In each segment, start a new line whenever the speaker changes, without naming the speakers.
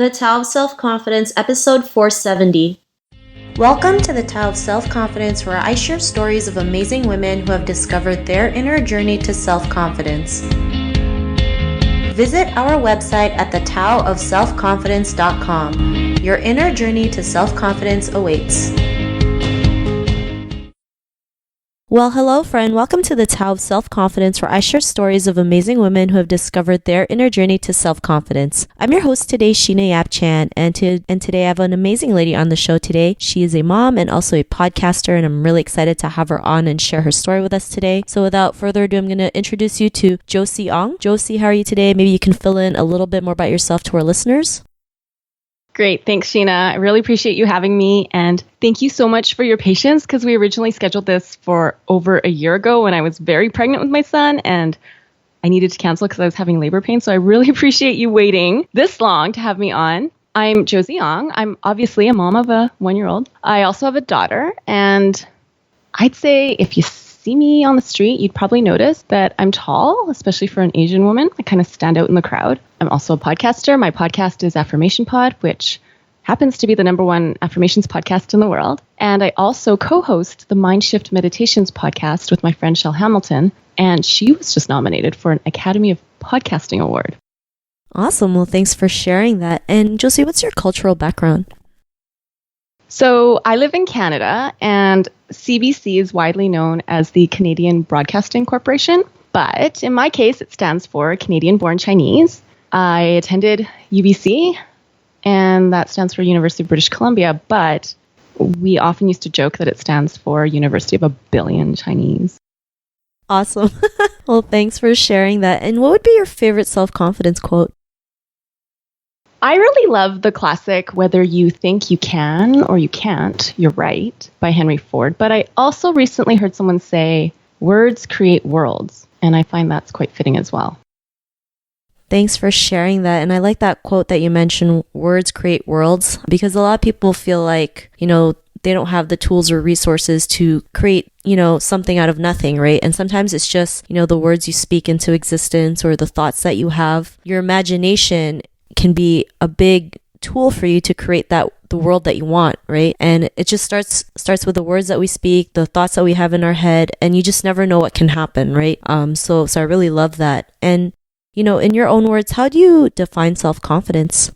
The Tao of Self-Confidence, episode 470. Welcome to the Tao of Self-Confidence, where I share stories of amazing women who have discovered their inner journey to self-confidence. Visit our website at thetaoofselfconfidence.com. Your inner journey to self-confidence awaits. Well, hello, friend. Welcome to the Tao of Self-Confidence, where I share stories of amazing women who have discovered their inner journey to self-confidence. I'm your host today, Sheena Yap Chan, and today I have an amazing lady on the show today. She is a mom and also a podcaster, and I'm really excited to have her on and share her story with us today. So without further ado, I'm going to introduce you to Josie Ong. Josie, how are you today? Maybe you can fill in a little bit more about yourself to our listeners.
Great. Thanks, Sheena. I really appreciate you having me. And thank you so much for your patience, because we originally scheduled this for over a year ago when I was very pregnant with my son and I needed to cancel because I was having labor pain. So I really appreciate you waiting this long to have me on. I'm Josie Ong. I'm obviously a mom of a 1-year-old. I also have a daughter. And I'd say if you see me on the street, you'd probably notice that I'm tall, especially for an Asian woman. I kind of stand out in the crowd. I'm also a podcaster. My podcast is Affirmation Pod, which happens to be the #1 affirmations podcast in the world. And I also co-host the Mind Shift Meditations podcast with my friend Shell Hamilton. And she was just nominated for an Academy of Podcasting Award.
Awesome. Well, thanks for sharing that. And Josie, what's your cultural background?
So I live in Canada, and CBC is widely known as the Canadian Broadcasting Corporation. But in my case, it stands for Canadian-born Chinese. I attended UBC, and that stands for University of British Columbia. But we often used to joke that it stands for University of a Billion Chinese.
Awesome. Well, thanks for sharing that. And what would be your favorite self-confidence quote?
I really love the classic, "Whether you think you can or you can't, you're right," by Henry Ford. But I also recently heard someone say, "Words create worlds." And I find that's quite fitting as well.
Thanks for sharing that. And I like that quote that you mentioned, words create worlds, because a lot of people feel like, they don't have the tools or resources to create, something out of nothing, right? And sometimes it's just, the words you speak into existence or the thoughts that you have. Your imagination can be a big tool for you to create the world that you want, right? And it just starts with the words that we speak, the thoughts that we have in our head, and you just never know what can happen, right? So I really love that. And in your own words, how do you define self-confidence?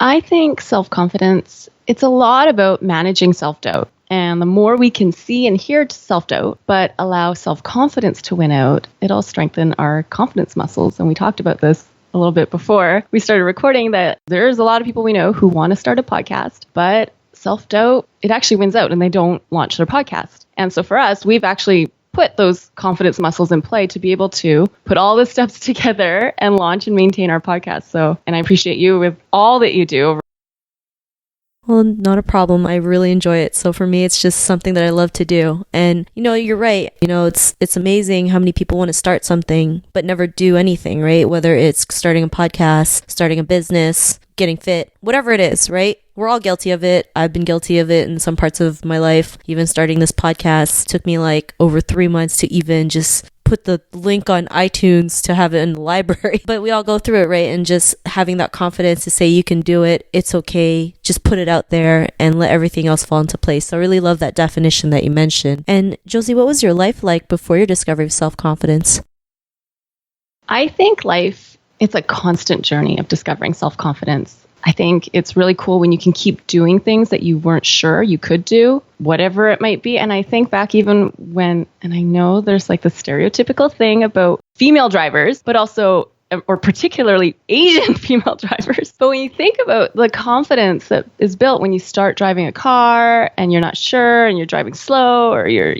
I think self-confidence, it's a lot about managing self-doubt. And the more we can see and hear self-doubt, but allow self-confidence to win out, it'll strengthen our confidence muscles. And we talked about this a little bit before we started recording, that there's a lot of people we know who want to start a podcast, but self-doubt, it actually wins out and they don't launch their podcast. And so for us, we've actually put those confidence muscles in play to be able to put all the steps together and launch and maintain our podcast. And I appreciate you with all that you do.
Well, not a problem. I really enjoy it. So for me, it's just something that I love to do. And, you're right. It's amazing how many people want to start something, but never do anything, right? Whether it's starting a podcast, starting a business, getting fit, whatever it is, right? We're all guilty of it. I've been guilty of it in some parts of my life. Even starting this podcast took me like over 3 months to even just put the link on iTunes to have it in the library. But we all go through it, right? And just having that confidence to say you can do it, it's okay, just put it out there and let everything else fall into place. So I really love that definition that you mentioned. And Josie, what was your life like before your discovery of self-confidence?
I think life, it's a constant journey of discovering self-confidence. I think it's really cool when you can keep doing things that you weren't sure you could do, whatever it might be. And I think back even when, and I know there's like the stereotypical thing about female drivers, but also, or particularly Asian female drivers. But when you think about the confidence that is built when you start driving a car and you're not sure and you're driving slow or you're,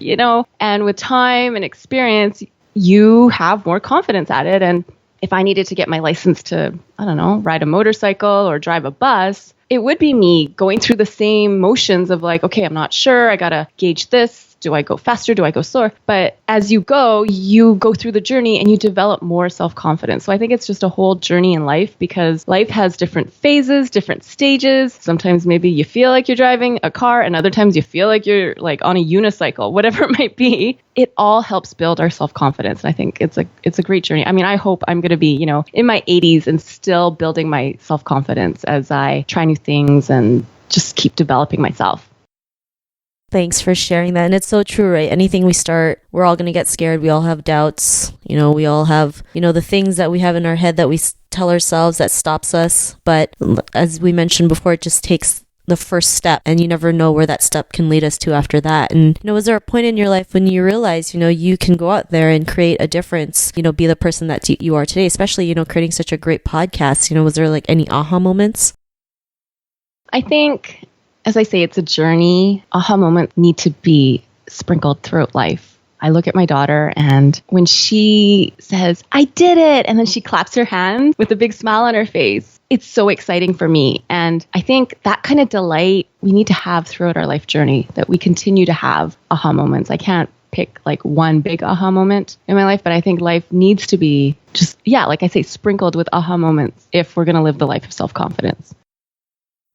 and with time and experience, you have more confidence at it. And if I needed to get my license to, ride a motorcycle or drive a bus, it would be me going through the same motions of like, okay, I'm not sure. I got to gauge this. Do I go faster? Do I go slower? But as you go through the journey and you develop more self-confidence. So I think it's just a whole journey in life, because life has different phases, different stages. Sometimes maybe you feel like you're driving a car, and other times you feel like you're like on a unicycle, whatever it might be. It all helps build our self-confidence. And I think it's a great journey. I mean, I hope I'm going to be, in my 80s and still building my self-confidence as I try new things and just keep developing myself.
Thanks for sharing that. And it's so true, right? Anything we start, we're all going to get scared. We all have doubts. We all have, the things that we have in our head that we tell ourselves that stops us. But as we mentioned before, it just takes the first step, and you never know where that step can lead us to after that. And was there a point in your life when you realized you can go out there and create a difference, be the person that you are today, especially creating such a great podcast? Was there like any aha moments?
I think, as I say, it's a journey. Aha moments need to be sprinkled throughout life. I look at my daughter, and when she says, "I did it," and then she claps her hands with a big smile on her face, it's so exciting for me. And I think that kind of delight we need to have throughout our life journey, that we continue to have aha moments. I can't pick like one big aha moment in my life, but I think life needs to be just, like I say, sprinkled with aha moments if we're going to live the life of self-confidence.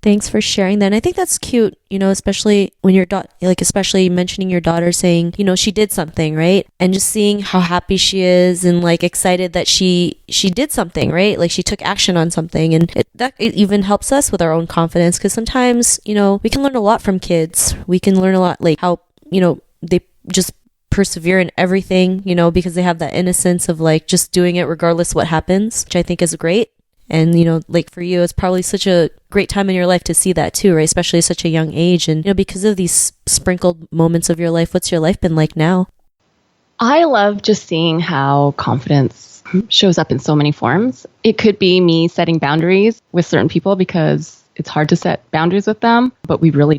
Thanks for sharing that. And I think that's cute, especially when your especially mentioning your daughter saying, she did something, right? And just seeing how happy she is and like excited that she did something, right? Like she took action on something. And it even helps us with our own confidence, because sometimes, we can learn a lot from kids. We can learn a lot, like how, they just persevere in everything, because they have that innocence of like just doing it regardless what happens, which I think is great. And, like for you, it's probably such a great time in your life to see that too, right? Especially at such a young age. And, because of these sprinkled moments of your life, what's your life been like now?
I love just seeing how confidence shows up in so many forms. It could be me setting boundaries with certain people, because it's hard to set boundaries with them, but we really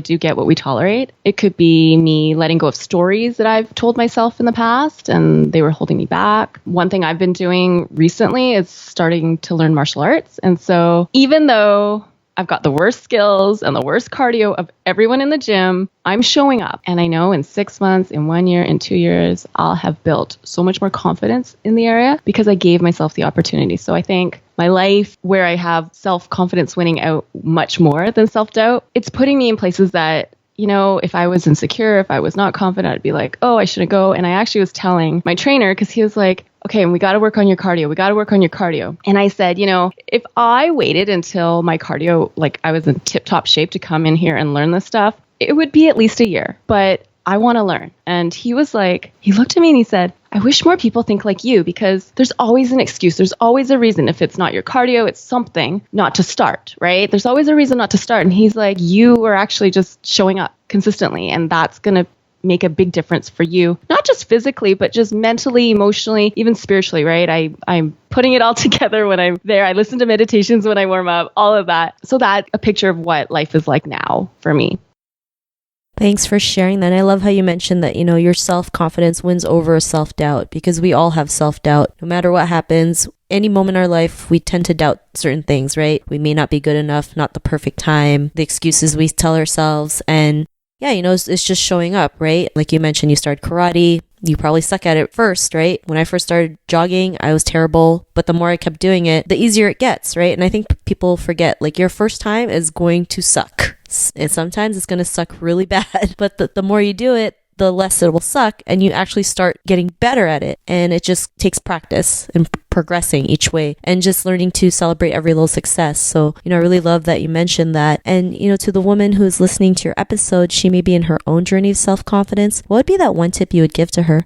do get what we tolerate. It could be me letting go of stories that I've told myself in the past and they were holding me back. One thing I've been doing recently is starting to learn martial arts. And so even though I've got the worst skills and the worst cardio of everyone in the gym, I'm showing up. And I know in 6 months, in 1 year, in 2 years, I'll have built so much more confidence in the area because I gave myself the opportunity. So I think my life, where I have self-confidence winning out much more than self-doubt, it's putting me in places that, if I was insecure, if I was not confident, I'd be like, oh, I shouldn't go. And I actually was telling my trainer, because he was like, okay, we got to work on your cardio. We got to work on your cardio. And I said, if I waited until my cardio, like I was in tip-top shape to come in here and learn this stuff, it would be at least a year. But I want to learn. And he was like, he looked at me and he said, I wish more people think like you, because there's always an excuse. There's always a reason. If it's not your cardio, it's something not to start, right? There's always a reason not to start. And he's like, you are actually just showing up consistently. And that's going to make a big difference for you, not just physically, but just mentally, emotionally, even spiritually, right? I'm putting it all together when I'm there. I listen to meditations when I warm up, all of that. So that's a picture of what life is like now for me.
Thanks for sharing that. And I love how you mentioned that, your self-confidence wins over self-doubt, because we all have self-doubt. No matter what happens, any moment in our life, we tend to doubt certain things, right? We may not be good enough, not the perfect time, the excuses we tell ourselves. And yeah, it's just showing up, right? Like you mentioned, you started karate. You probably suck at it first, right? When I first started jogging, I was terrible. But the more I kept doing it, the easier it gets, right? And I think people forget, like your first time is going to suck. And sometimes it's going to suck really bad. But the more you do it, the less it will suck, and you actually start getting better at it. And it just takes practice and progressing each way and just learning to celebrate every little success. So, I really love that you mentioned that. And, to the woman who is listening to your episode, she may be in her own journey of self-confidence. What would be that one tip you would give to her?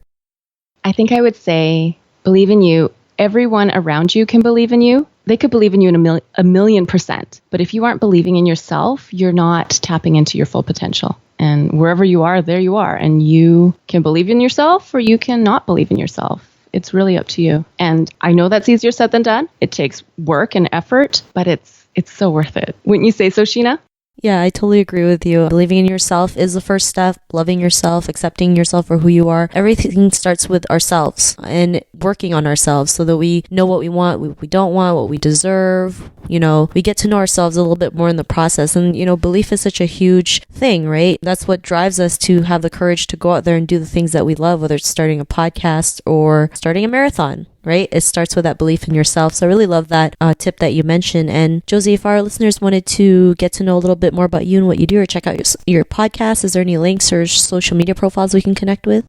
I think I would say, believe in you. Everyone around you can believe in you. They could believe in you in a million percent. But if you aren't believing in yourself, you're not tapping into your full potential. And wherever you are, there you are. And you can believe in yourself or you can not believe in yourself. It's really up to you. And I know that's easier said than done. It takes work and effort, but it's so worth it. Wouldn't you say so, Sheena?
Yeah, I totally agree with you. Believing in yourself is the first step. Loving yourself, accepting yourself for who you are. Everything starts with ourselves and working on ourselves so that we know what we want, what we don't want, what we deserve, we get to know ourselves a little bit more in the process. And, belief is such a huge thing, right? That's what drives us to have the courage to go out there and do the things that we love, whether it's starting a podcast or starting a marathon, right? It starts with that belief in yourself. So I really love that tip that you mentioned. And Josie, if our listeners wanted to get to know a little bit more about you and what you do, or check out your podcast, is there any links or social media profiles we can connect with?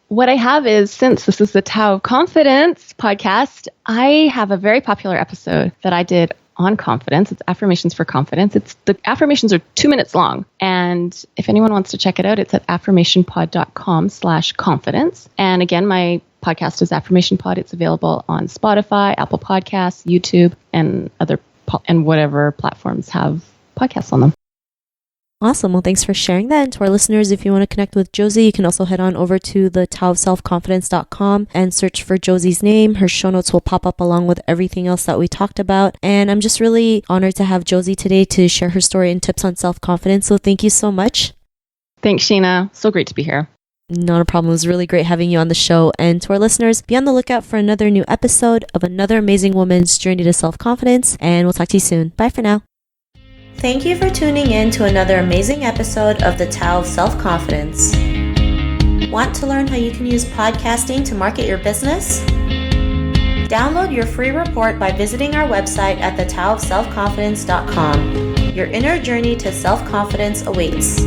What I have is, since this is the Tao of Confidence podcast, I have a very popular episode that I did on confidence. It's Affirmations for Confidence. The affirmations are 2 minutes long. And if anyone wants to check it out, it's at affirmationpod.com/confidence. And again, my podcast is Affirmation Pod. It's available on Spotify, Apple Podcasts, YouTube, and and whatever platforms have podcasts on them.
Awesome. Well, thanks for sharing that. And to our listeners, if you want to connect with Josie, you can also head on over to the taoofselfconfidence.com and search for Josie's name. Her show notes will pop up along with everything else that we talked about. And I'm just really honored to have Josie today to share her story and tips on self-confidence. So thank you so much.
Thanks, Sheena. So great to be here.
Not a problem. It was really great having you on the show. And to our listeners, be on the lookout for another new episode of another amazing woman's journey to self-confidence. And we'll talk to you soon. Bye for now. Thank you for tuning in to another amazing episode of the Tao of Self-Confidence. Want to learn how you can use podcasting to market your business? Download your free report by visiting our website at thetaoofselfconfidence.com. Your inner journey to self-confidence awaits.